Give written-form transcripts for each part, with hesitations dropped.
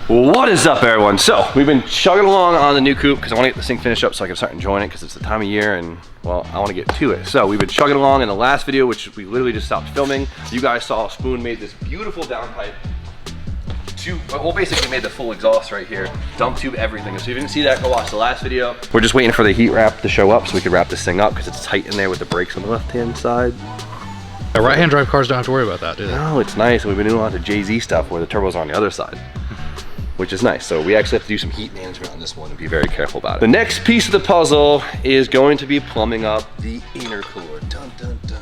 What is up, everyone? So we've been chugging along on the new coupe because I want to get this thing finished up so I can start enjoying it because it's the time of year and, well, I want to get to it. So we've been chugging along. In the last video, which we literally just stopped filming, you guys saw Spoon made this beautiful downpipe to, well, basically made the full exhaust right here, dump tube, everything. So if you didn't see that, go watch the last video. We're just waiting for the heat wrap to show up so we can wrap this thing up because it's tight in there with the brakes on the left-hand side. The right-hand drive cars don't have to worry about that, do they? No, it's nice. We've been doing a lot of Jay-Z stuff where the turbos are on the other side, which is nice. So we actually have to do some heat management on this one and be very careful about it. The next piece of the puzzle is going to be plumbing up the intercooler. Dun, dun, dun.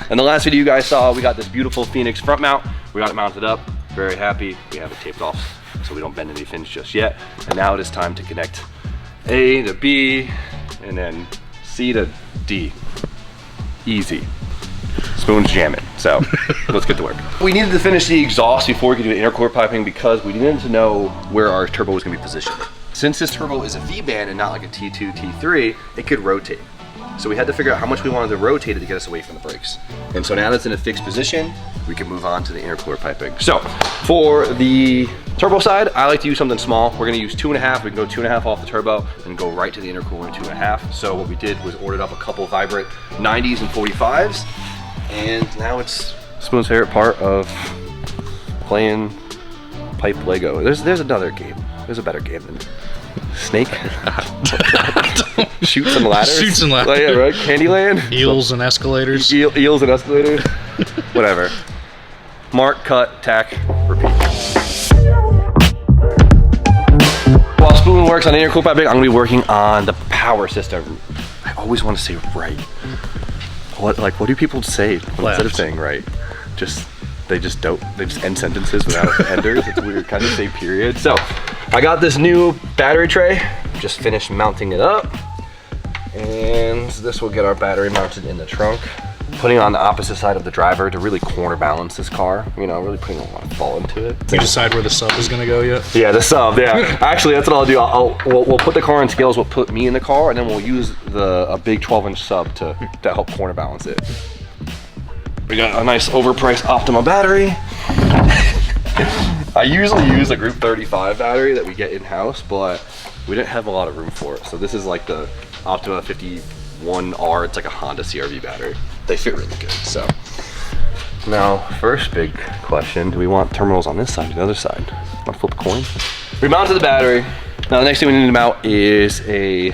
In the last video you guys saw, we got this beautiful Phoenix front mount. We got it mounted up, very happy. We have it taped off so we don't bend any fins just yet. And now it is time to connect A to B and then C to D. Easy. Spoon's jamming, so let's get to work. We needed to finish the exhaust before we could do the intercooler piping because we needed to know where our turbo was gonna be positioned. Since this turbo is a V-band and not like a T2, T3, it could rotate. So we had to figure out how much we wanted to rotate it to get us away from the brakes. And so now that it's in a fixed position, we can move on to the intercooler piping. So for the turbo side, I like to use something small. We're gonna use 2.5. We can go 2.5 off the turbo and go right to the intercooler in 2.5. So what we did was ordered up a couple vibrant 90s and 45s. And now it's Spoon's favorite part of playing pipe Lego. There's another game. There's a better game than Snake. Shoots and ladders. Shoots and ladders. Oh, yeah, right? Candyland. Eels and escalators. Eels and escalators. Whatever. Mark, cut, tack, repeat. While Spoon works on the intercooler piping, I'm gonna be working on the power system. I always want to say right. What do people say instead of saying right? They just end sentences without enders. It's weird, kind of say period. So I got this new battery tray, just finished mounting it up. And this will get our battery mounted in the trunk. Putting it on the opposite side of the driver to really corner balance this car. You know, really putting a lot of thought into it. You decide where the sub is gonna go yet? Yeah, the sub, yeah. Actually, that's what I'll do. We'll put the car in scales, we'll put me in the car, and then we'll use a big 12-inch sub to help corner balance it. We got a nice overpriced Optima battery. I usually use a Group 35 battery that we get in-house, but we didn't have a lot of room for it. So this is like the Optima 51R. It's like a Honda CR-V battery. They fit really good, so. Now, first big question, do we want terminals on this side or the other side? Want to flip a coin? We mounted the battery. Now the next thing we need to mount is a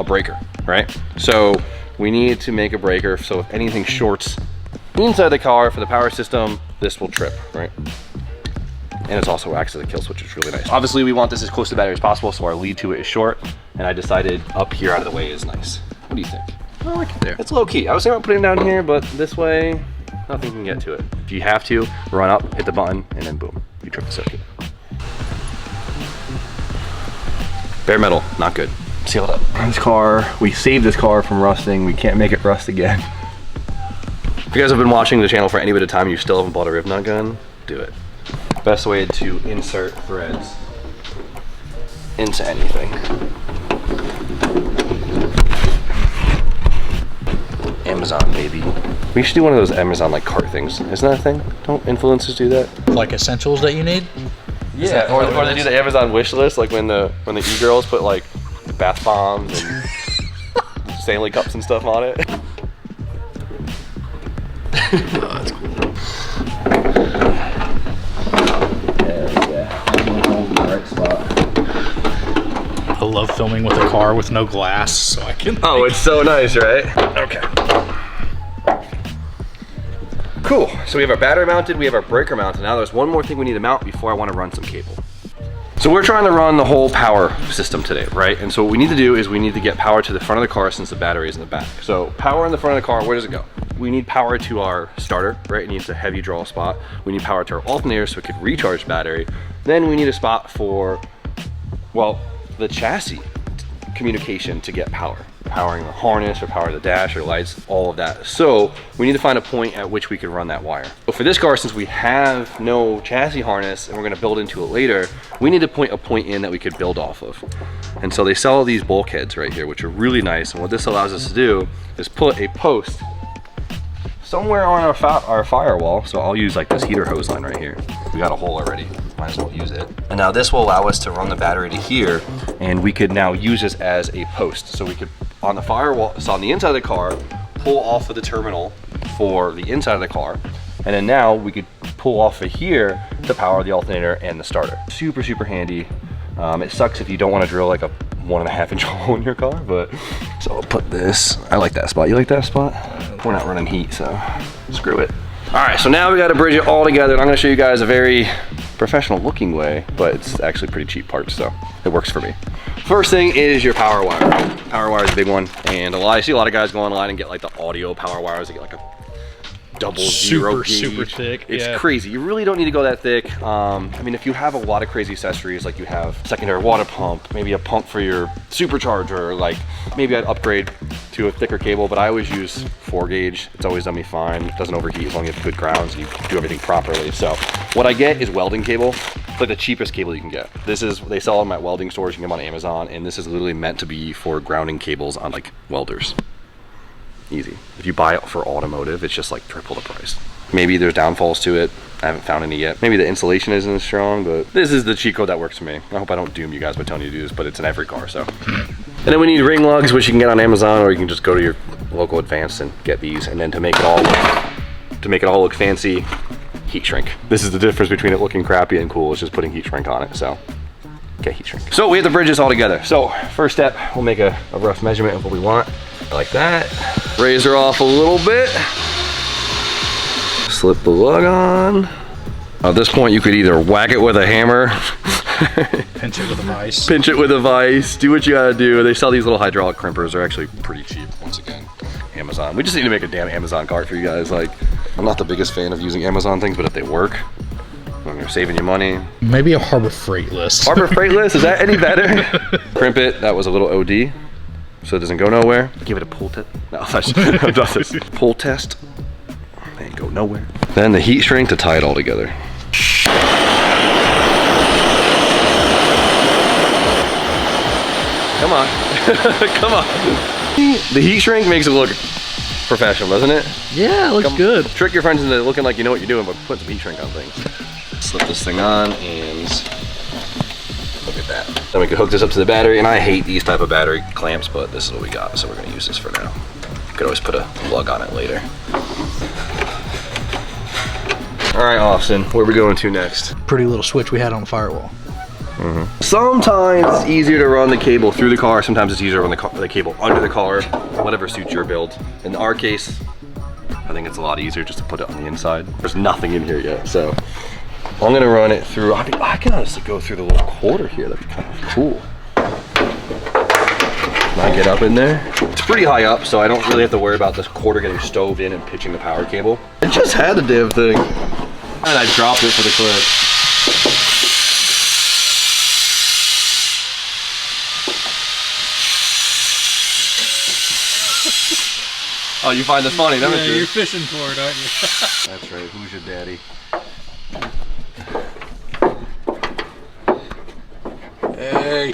breaker, right? So we need to make a breaker so if anything shorts inside the car for the power system, this will trip, right? And it's also acts as a kill switch, which is really nice. Obviously we want this as close to the battery as possible, so our lead to it is short, and I decided up here out of the way is nice. What do you think? I like it there. It's low key. I was thinking about putting it down here, but this way, nothing can get to it. If you have to, run up, hit the button, and then boom, you trip the circuit. Bare metal, not good. Sealed up. This car, we saved this car from rusting. We can't make it rust again. If you guys have been watching the channel for any bit of time, you still haven't bought a rib nut gun, do it. Best way to insert threads into anything. Amazon, baby. We should do one of those Amazon like cart things. Isn't that a thing? Don't influencers do that? Like essentials that you need? Yeah, or they do the Amazon wish list, like when the e-girls put like bath bombs and Stanley cups and stuff on it. Oh, that's cool. Yeah. Right spot. I love filming with a car with no glass, so I can. Oh, it's so nice, right? Okay. Cool. So we have our battery mounted, we have our breaker mounted. Now there's one more thing we need to mount before I want to run some cable. So we're trying to run the whole power system today, right? And so what we need to do is we need to get power to the front of the car since the battery is in the back. So power in the front of the car, where does it go? We need power to our starter, right? It needs a heavy draw spot. We need power to our alternator so it could recharge battery. Then we need a spot for, well, the chassis communication to get power. Powering the harness or power the dash or lights, all of that. So we need to find a point at which we can run that wire. But for this car, since we have no chassis harness and we're gonna build into it later, we need to point a point in that we could build off of. And so they sell these bulkheads right here, which are really nice. And what this allows us to do is put a post somewhere on our firewall. So I'll use like this heater hose line right here. We got a hole already, might as well use it. And now this will allow us to run the battery to here, and we could now use this as a post. So we could, on the firewall, so on the inside of the car, pull off of the terminal for the inside of the car. And then now we could pull off of here to power the alternator and the starter. Super, super handy. It sucks if you don't want to drill like a 1.5 inch hole in your car, but so I'll put this. I like that spot. You like that spot? We're not running heat, so screw it. All right, so now we got to bridge it all together, and I'm going to show you guys a very professional looking way, but it's actually pretty cheap parts, so it works for me. First thing is your power wire. Power wire is a big one, and I see a lot of guys go online and get like the audio power wires. They get like a double zero gauge. Super thick. It's crazy. You really don't need to go that thick. I mean, if you have a lot of crazy accessories, like you have secondary water pump, maybe a pump for your supercharger, like maybe I'd upgrade to a thicker cable, but I always use 4 gauge. It's always done me fine. It doesn't overheat as long as you have good grounds and you do everything properly. So what I get is welding cable. It's like the cheapest cable you can get. This is, they sell them at welding stores. You can get them on Amazon, and this is literally meant to be for grounding cables on like welders. Easy. If you buy it for automotive, it's just like triple the price. Maybe there's downfalls to it. I haven't found any yet. Maybe the insulation isn't as strong, but this is the cheat code that works for me. I hope I don't doom you guys by telling you to do this, but it's in every car, so. And then we need ring lugs, which you can get on Amazon, or you can just go to your local Advanced and get these. And then to make it all look fancy, heat shrink. This is the difference between it looking crappy and cool. It's just putting heat shrink on it, so. Get heat shrink. So we have to bridge this all together. So first step, we'll make a rough measurement of what we want. Like that. Raise her off a little bit. Slip the lug on. At this point, you could either whack it with a hammer. Pinch it with a vise. Pinch it with a vise. Do what you gotta do. They sell these little hydraulic crimpers. They're actually pretty cheap, once again. Amazon. We just need to make a damn Amazon cart for you guys. Like, I'm not the biggest fan of using Amazon things, but if they work, you're saving you money. Maybe a Harbor Freight list. Harbor Freight list, is that any better? Crimp it, that was a little OD. So it doesn't go nowhere. Give it a pull test. No, I'm not this. Pull test. Ain't go nowhere. Then the heat shrink to tie it all together. Come on. Come on. The heat shrink makes it look professional, doesn't it? Yeah, it looks good. Trick your friends into looking like you know what you're doing, but put some heat shrink on things. Slip this thing on and look at that. Then we can hook this up to the battery, and I hate these type of battery clamps, but this is what we got, so we're gonna use this for now. You could always put a lug on it later. All right, Austin, where are we going to next? Pretty little switch we had on the firewall. Sometimes it's easier to run the cable through the car, sometimes it's easier to run the cable under the car, whatever suits your build. In our case, I think it's a lot easier just to put it on the inside. There's nothing in here yet, so I'm gonna run it through. I mean, I can honestly go through the little quarter here. That'd be kind of cool. Can I get up in there? It's pretty high up, so I don't really have to worry about this quarter getting stove in and pitching the power cable. I just had the damn thing, and I dropped it for the clip. Oh, you find this funny, don't you? You're fishing for it, aren't you? That's right. Who's your daddy? Hey.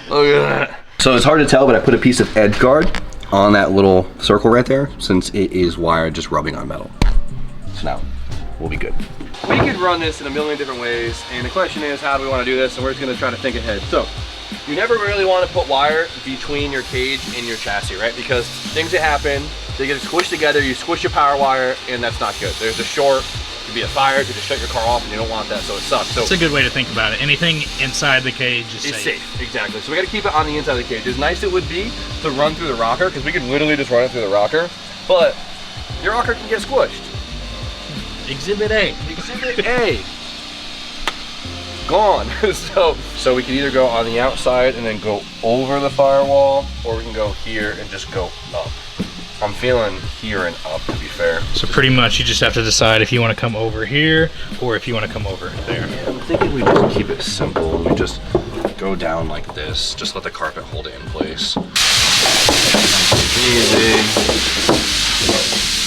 Look at that. So it's hard to tell, but I put a piece of edge guard on that little circle right there, since it is wired just rubbing on metal. So now we'll be good. We could run this in a million different ways, and the question is, how do we want to do this? And we're just going to try to think ahead. So you never really want to put wire between your cage and your chassis, right? Because things that happen, they get squished together, you squish your power wire, and that's not good. There's a short, could be a fire, could just shut your car off, and you don't want that, so it sucks. So that's a good way to think about it. Anything inside the cage is safe. It's safe, exactly. So we got to keep it on the inside of the cage. As nice it would be to run through the rocker, because we could literally just run it through the rocker, but your rocker can get squished. Exhibit A. Exhibit A. Gone. so we can either go on the outside and then go over the firewall, or we can go here and just go up. I'm feeling here and up, to be fair. So pretty much you just have to decide if you want to come over here or if you want to come over there. Yeah, I'm thinking we just keep it simple. We just go down like this. Just let the carpet hold it in place. Easy.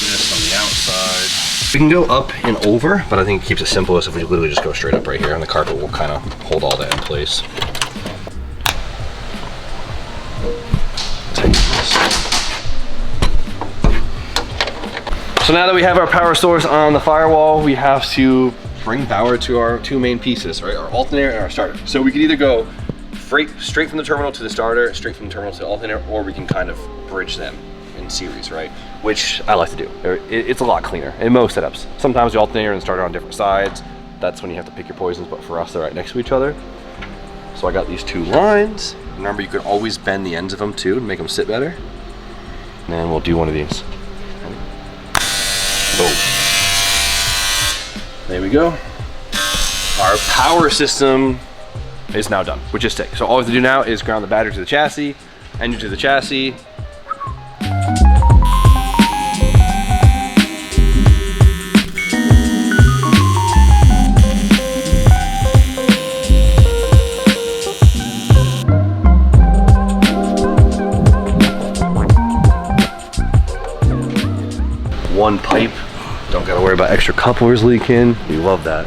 This on the outside. We can go up and over, but I think it keeps it simplest if we literally just go straight up right here, and the carpet will kind of hold all that in place. Take this. So now that we have our power source on the firewall, we have to bring power to our two main pieces, right? Our alternator and our starter. So we can either go straight from the terminal to the starter, straight from the terminal to the alternator, or we can kind of bridge them in series, right? Which I like to do. It's a lot cleaner in most setups. Sometimes the alternator and the starter on different sides. That's when you have to pick your poisons, but for us, they're right next to each other. So I got these two lines. Remember, you could always bend the ends of them too and make them sit better. And then we'll do one of these. Boom. There we go. Our power system is now done, which is sick. So all we have to do now is ground the battery to the chassis, engine to the chassis. One pipe, don't gotta worry about extra couplers leaking. We love that.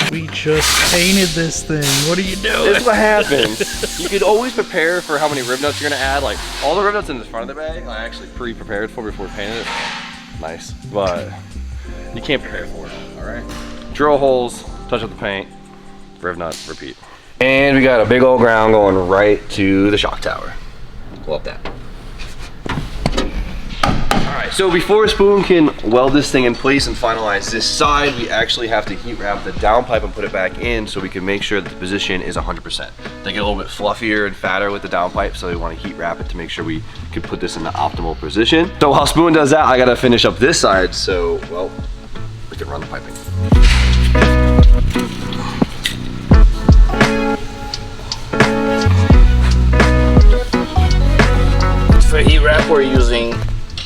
We just painted this thing. What are you doing? This is what happens. You could always prepare for how many rib nuts you're gonna add. Like all the rib nuts in the front of the bag, I actually pre-prepared for before we painted it. Nice, but you can't prepare for it, all right? Drill holes, touch up the paint, rib nut, repeat. And we got a big old ground going right to the shock tower. Love that. All right, so before Spoon can weld this thing in place and finalize this side, we actually have to heat wrap the downpipe and put it back in so we can make sure that the position is 100%. They get a little bit fluffier and fatter with the downpipe, so we want to heat wrap it to make sure we can put this in the optimal position. So while Spoon does that, I gotta finish up this side, so, well, we can run the piping. For heat wrap, we're using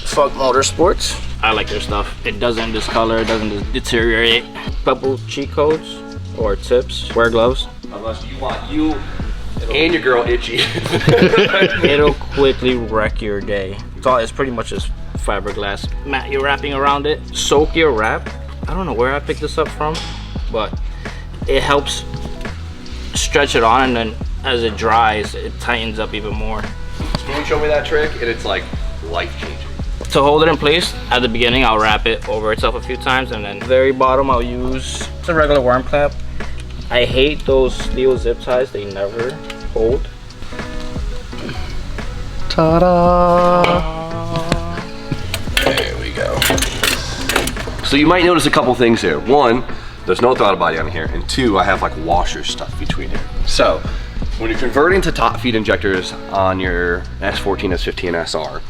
Fuck Motorsports. I like their stuff. It doesn't discolor, it doesn't deteriorate. Couple cheat codes or tips. Wear gloves. Unless you want you and your girl itchy. It'll quickly wreck your day. It's pretty much just fiberglass mat you're wrapping around it. Soak your wrap. I don't know where I picked this up from, but it helps stretch it on, and then as it dries, it tightens up even more. Spoon showed me that trick, and it's like life-changing. To hold it in place, at the beginning, I'll wrap it over itself a few times, and then very bottom, I'll use a regular worm clamp. I hate those steel zip ties, they never hold. Ta-da! There we go. So you might notice a couple things here. One, there's no throttle body on here, and two, I have like washer stuff between here. So when you're converting to top feed injectors on your S14, S15, SR,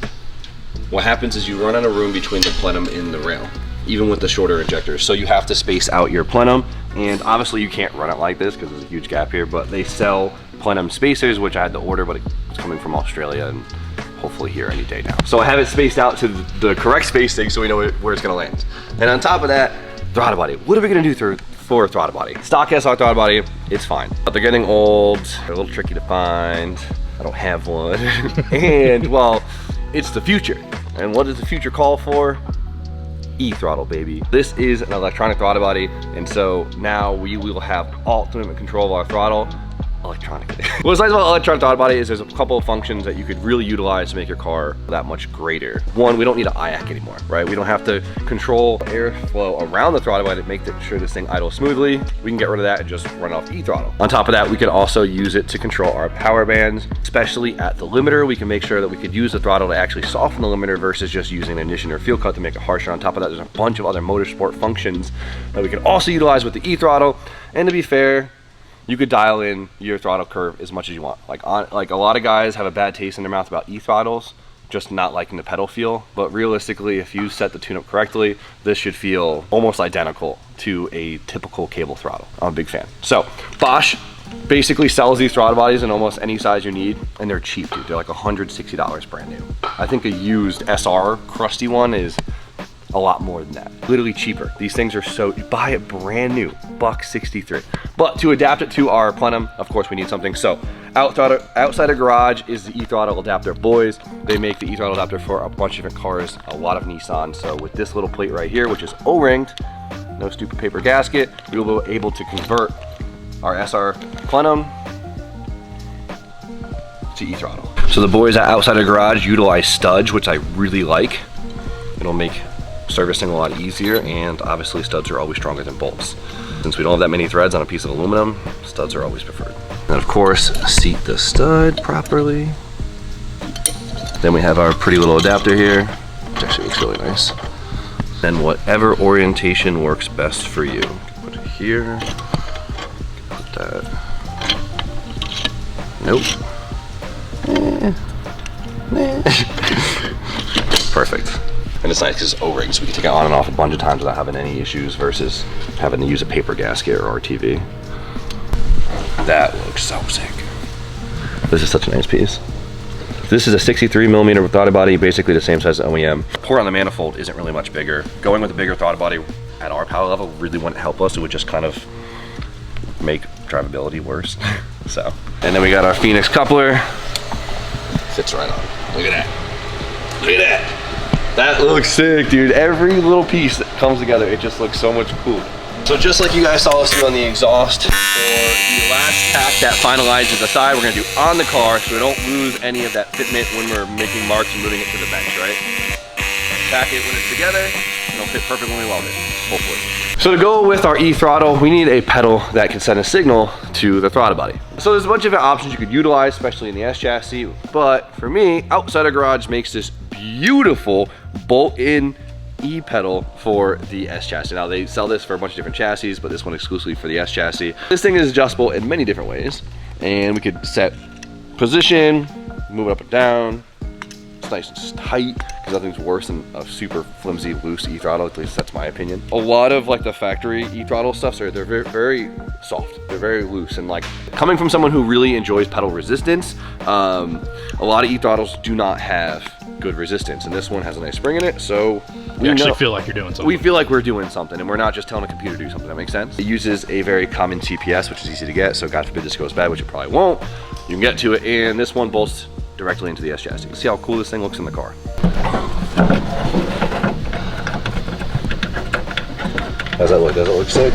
what happens is you run out of room between the plenum and the rail, even with the shorter injectors. So you have to space out your plenum, and obviously you can't run it like this because there's a huge gap here, but they sell plenum spacers, which I had to order, but it's coming from Australia and hopefully here any day now. So I have it spaced out to the correct spacing so we know where it's gonna land. And on top of that, throttle body. What are we gonna do for a throttle body? Stock SR throttle body, it's fine. But they're getting old, they're a little tricky to find. I don't have one. And well, it's the future. And what does the future call for? E-throttle, baby. This is an electronic throttle body, and so now we will have ultimate control of our throttle electronically. What's nice about electronic throttle body is there's a couple of functions that you could really utilize to make your car that much greater. One, we don't need an IAC anymore, right? We don't have to control airflow around the throttle body to make sure this thing idles smoothly. We can get rid of that and just run off E-throttle. On top of that, we could also use it to control our power bands, especially at the limiter. We can make sure that we could use the throttle to actually soften the limiter versus just using an ignition or fuel cut to make it harsher. On top of that, there's a bunch of other motorsport functions that we can also utilize with the E-throttle. And to be fair, you could dial in your throttle curve as much as you want. Like a lot of guys have a bad taste in their mouth about E-throttles, just not liking the pedal feel. But realistically, if you set the tune up correctly, this should feel almost identical to a typical cable throttle. I'm a big fan. So Bosch basically sells these throttle bodies in almost any size you need, and they're cheap, dude. They're like $160 brand new. I think a used SR crusty one is a lot more than that. Literally cheaper. These things are so, you buy it brand new, $163. But to adapt it to our plenum, of course we need something. So outside of garage is the E-throttle adapter. Boys, they make the E-throttle adapter for a bunch of different cars, a lot of Nissan. So with this little plate right here, which is O-ringed, no stupid paper gasket, we will be able to convert our SR plenum to E-throttle. So the boys at Outsider Garage utilize studs, which I really like. It'll make servicing a lot easier, and obviously studs are always stronger than bolts. Since we don't have that many threads on a piece of aluminum, studs are always preferred. And of course, seat the stud properly. Then we have our pretty little adapter here, which actually looks really nice. Then whatever orientation works best for you. Put it here, put that. Nope. Perfect. And it's nice because it's O-ring, so we can take it on and off a bunch of times without having any issues versus having to use a paper gasket or RTV. That looks so sick. This is such a nice piece. This is a 63mm throttle body, basically the same size as OEM. Port on the manifold isn't really much bigger. Going with a bigger throttle body at our power level really wouldn't help us. It would just kind of make drivability worse. So, and then we got our Phoenix coupler. Fits right on. Look at that. Look at that. That looks sick, dude. Every little piece that comes together, it just looks so much cool. So just like you guys saw us do on the exhaust, for the last tack that finalizes the side, we're gonna do on the car so we don't lose any of that fitment when we're making marks and moving it to the bench, right? Tack it when it's together, and it'll fit perfectly welded, hopefully. So to go with our E-throttle, we need a pedal that can send a signal to the throttle body. So there's a bunch of options you could utilize, especially in the S chassis, but for me, Outsider Garage makes this beautiful bolt-in E-pedal for the S chassis. Now they sell this for a bunch of different chassis, but this one exclusively for the S chassis. This thing is adjustable in many different ways, and we could set position, move it up and down. It's nice and tight, because nothing's worse than a super flimsy, loose E-throttle, at least that's my opinion. A lot of like the factory E-throttle stuff, they're very, very soft. They're very loose, and like coming from someone who really enjoys pedal resistance, a lot of E-throttles do not have good resistance, and this one has a nice spring in it, so you actually feel like you're doing something. We feel like we're doing something, and we're not just telling a computer to do something. That makes sense. It uses a very common TPS, which is easy to get, so God forbid this goes bad, which it probably won't. You can get to it, and this one bolts directly into the S chassis. See how cool this thing looks in the car. How's that look? Does it look sick?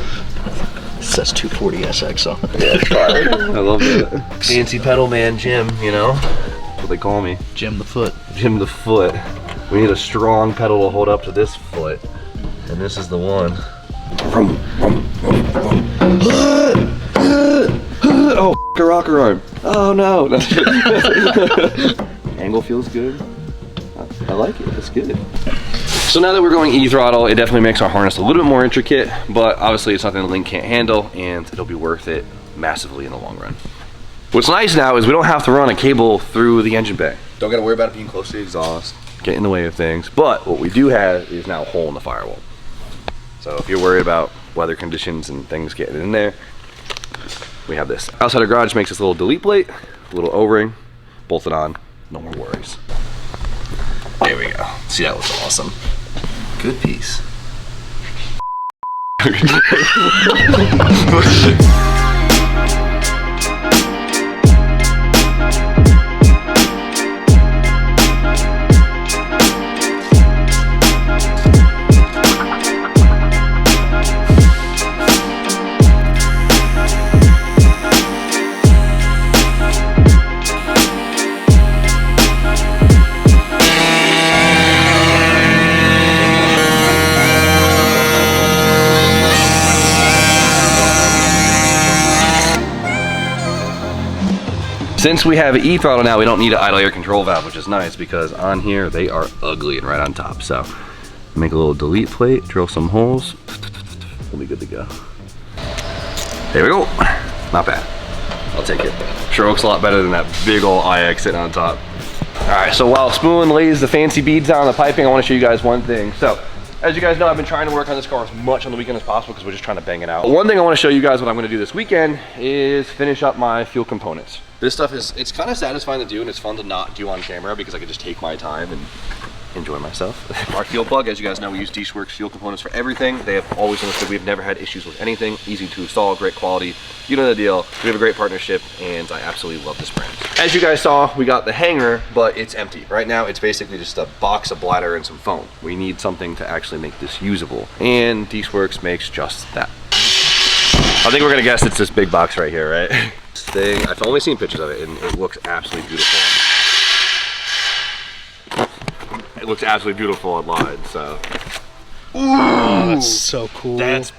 It says 240SX on it. Yeah, it's fire. I love it. Fancy pedal man Jim, you know? That's what they call me. Jim the foot. Jim the foot. We need a strong pedal to hold up to this foot, and this is the one. Oh, a rocker arm. Oh no. Angle feels good. I like it. It's good. So now that we're going E-throttle, it definitely makes our harness a little bit more intricate, but obviously it's something the Link can't handle, and it'll be worth it massively in the long run. What's nice now is we don't have to run a cable through the engine bay. Don't got to worry about it being close to the exhaust, get in the way of things. But what we do have is now a hole in the firewall. So if you're worried about weather conditions and things getting in there, we have this. Outsider Garage makes this little delete plate, a little O-ring, bolted on, no more worries. There we go. See, that looks awesome. Good piece. Since we have an E-throttle now, we don't need an idle air control valve, which is nice because on here they are ugly and right on top. So make a little delete plate, drill some holes, we'll be good to go. There we go. Not bad. I'll take it. Sure looks a lot better than that big old IX sitting on top. All right, so while Spoon lays the fancy beads down on the piping, I want to show you guys one thing. So as you guys know, I've been trying to work on this car as much on the weekend as possible because we're just trying to bang it out. One thing I want to show you guys what I'm going to do this weekend is finish up my fuel components. This stuff it's kind of satisfying to do, and it's fun to not do on camera because I can just take my time and enjoy myself. Our fuel plug, as you guys know, we use Dishworks fuel components for everything. They have always understood we've never had issues with anything. Easy to install, great quality. You know the deal. We have a great partnership, and I absolutely love this brand. As you guys saw, we got the hanger, but it's empty. Right now, it's basically just a box, a bladder, and some foam. We need something to actually make this usable, and Dishworks makes just that. I think we're gonna guess it's this big box right here, right? This thing, I've only seen pictures of it, and it looks absolutely beautiful. it looks absolutely beautiful online, so. Oh, that's so cool. That's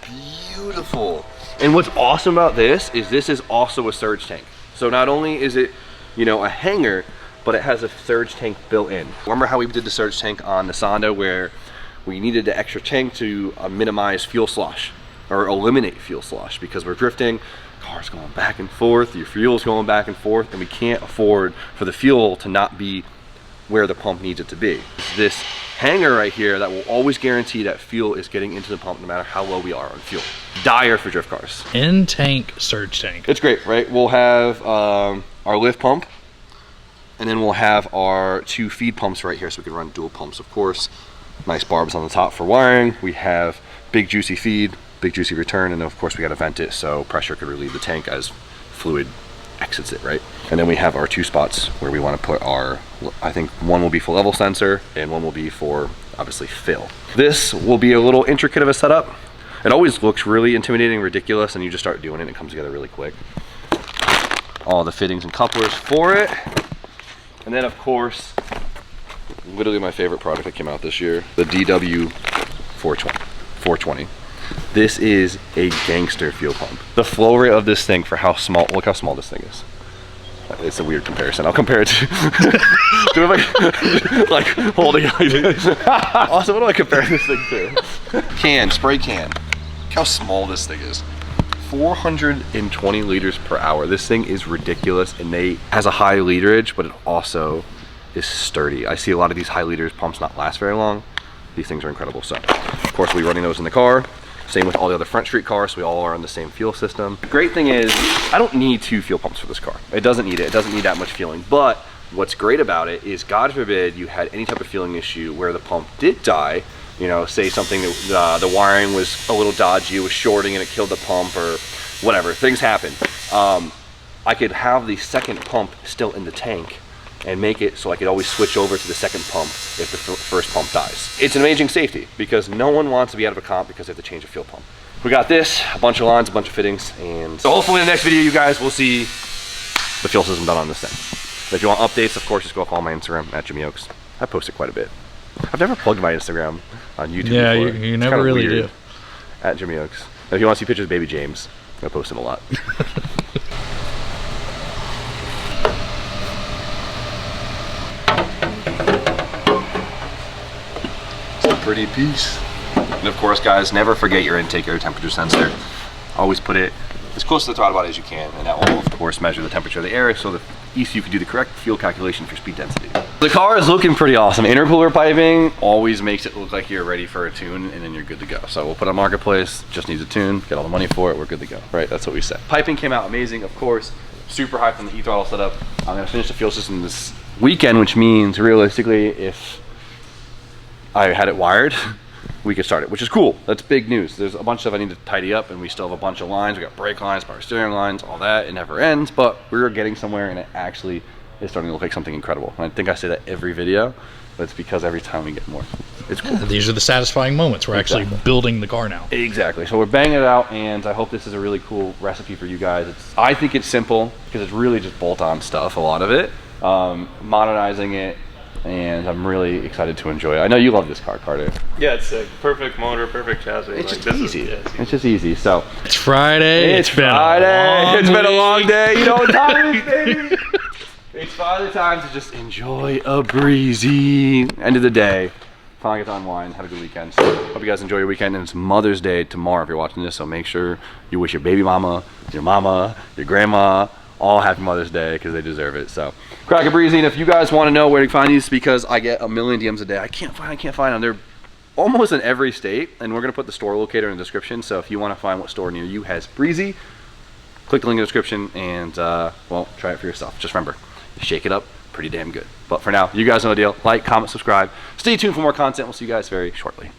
beautiful. And what's awesome about this is also a surge tank. So not only is it, you know, a hanger, but it has a surge tank built in. Remember how we did the surge tank on the Sonda where we needed the extra tank to minimize fuel slosh or eliminate fuel slosh because we're drifting, cars going back and forth, your fuel's going back and forth, and we can't afford for the fuel to not be where the pump needs it to be. This hanger right here that will always guarantee that fuel is getting into the pump no matter how low we are on fuel. Dire for drift cars. In-tank surge tank. It's great, right? We'll have our lift pump, and then we'll have our 2 feed pumps right here so we can run dual pumps, of course. Nice barbs on the top for wiring. We have big juicy feed, big juicy return, and then of course we got to vent it so pressure could relieve the tank as fluid exits it, right? And then we have our 2 spots where we want to put our, I think one will be for level sensor and one will be for obviously fill. This will be a little intricate of a setup. It always looks really intimidating, ridiculous, and you just start doing it and it comes together really quick. All the fittings and couplers for it. And then of course, literally my favorite product that came out this year, the DW 420. This is a gangster fuel pump. The flow rate of this thing for how small, look how small this thing is. It's a weird comparison. I'll compare it to, like holding Also, what do I compare this thing to? Spray can. Look how small this thing is. 420 liters per hour. This thing is ridiculous, and has a high literage, but it also is sturdy. I see a lot of these high liters pumps not last very long. These things are incredible. So, of course, we'll be running those in the car. Same with all the other front street cars, so we all are on the same fuel system. The great thing is, I don't need 2 fuel pumps for this car. It doesn't need it. It doesn't need that much fueling. But what's great about it is, God forbid you had any type of fueling issue where the pump did die. You know, say something that the wiring was a little dodgy, it was shorting and it killed the pump or whatever. Things happen. I could have the second pump still in the tank and make it so I could always switch over to the second pump if the first pump dies. It's an amazing safety because no one wants to be out of a comp because they have to change a fuel pump. We got this, a bunch of lines, a bunch of fittings, and so hopefully in the next video you guys will see the fuel system done on this thing. If you want updates, of course, just go follow my Instagram at Jimmy Oaks. I post it quite a bit. I've never plugged my Instagram on YouTube yeah, before. you never really do. At Jimmy Oaks. And if you want to see pictures of baby James, I post him a lot. Pretty piece. And of course, guys, never forget your intake air temperature sensor. Always put it as close to the throttle body as you can, and that will of course measure the temperature of the air so that ECU can do the correct fuel calculation for speed density. The car is looking pretty awesome. Intercooler piping always makes it look like you're ready for a tune, and then you're good to go. So we'll put on Marketplace, just needs a tune, get all the money for it, we're good to go. Right, that's what we said. Piping came out amazing, of course. Super high from the e-throttle setup. I'm gonna finish the fuel system this weekend, which means realistically, if I had it wired, we could start it, which is cool. That's big news. There's a bunch of stuff I need to tidy up, and we still have a bunch of lines. We got brake lines, power steering lines, all that. It never ends, but we're getting somewhere, and it actually is starting to look like something incredible. And I think I say that every video, but it's because every time we get more. It's cool. Yeah, these are the satisfying moments. We're actually building the car now. Exactly. So we're banging it out, and I hope this is a really cool recipe for you guys. I think it's simple because it's really just bolt-on stuff, a lot of it. Modernizing it, and I'm really excited to enjoy it. I know you love this car, Carter. Yeah, it's sick. Perfect motor, perfect chassis. It's like, just easy. It's just easy. So it's Friday. It's Friday. It's been a long day. You know what time it is, baby? It's finally time to just enjoy a breezy end of the day. Finally get to unwind. Have a good weekend. So hope you guys enjoy your weekend. And it's Mother's Day tomorrow if you're watching this. So make sure you wish your baby mama, your grandma, all happy Mother's Day because they deserve it. So crack a breezy, and if you guys want to know where to find these, because I get a million DMs a day, I can't find them. They're almost in every state, and we're gonna put the store locator in the description. So if you want to find what store near you has Breezy, click the link in the description and well, try it for yourself. Just remember, shake it up, pretty damn good. But for now, you guys know the deal. Like, comment, subscribe. Stay tuned for more content. We'll see you guys very shortly.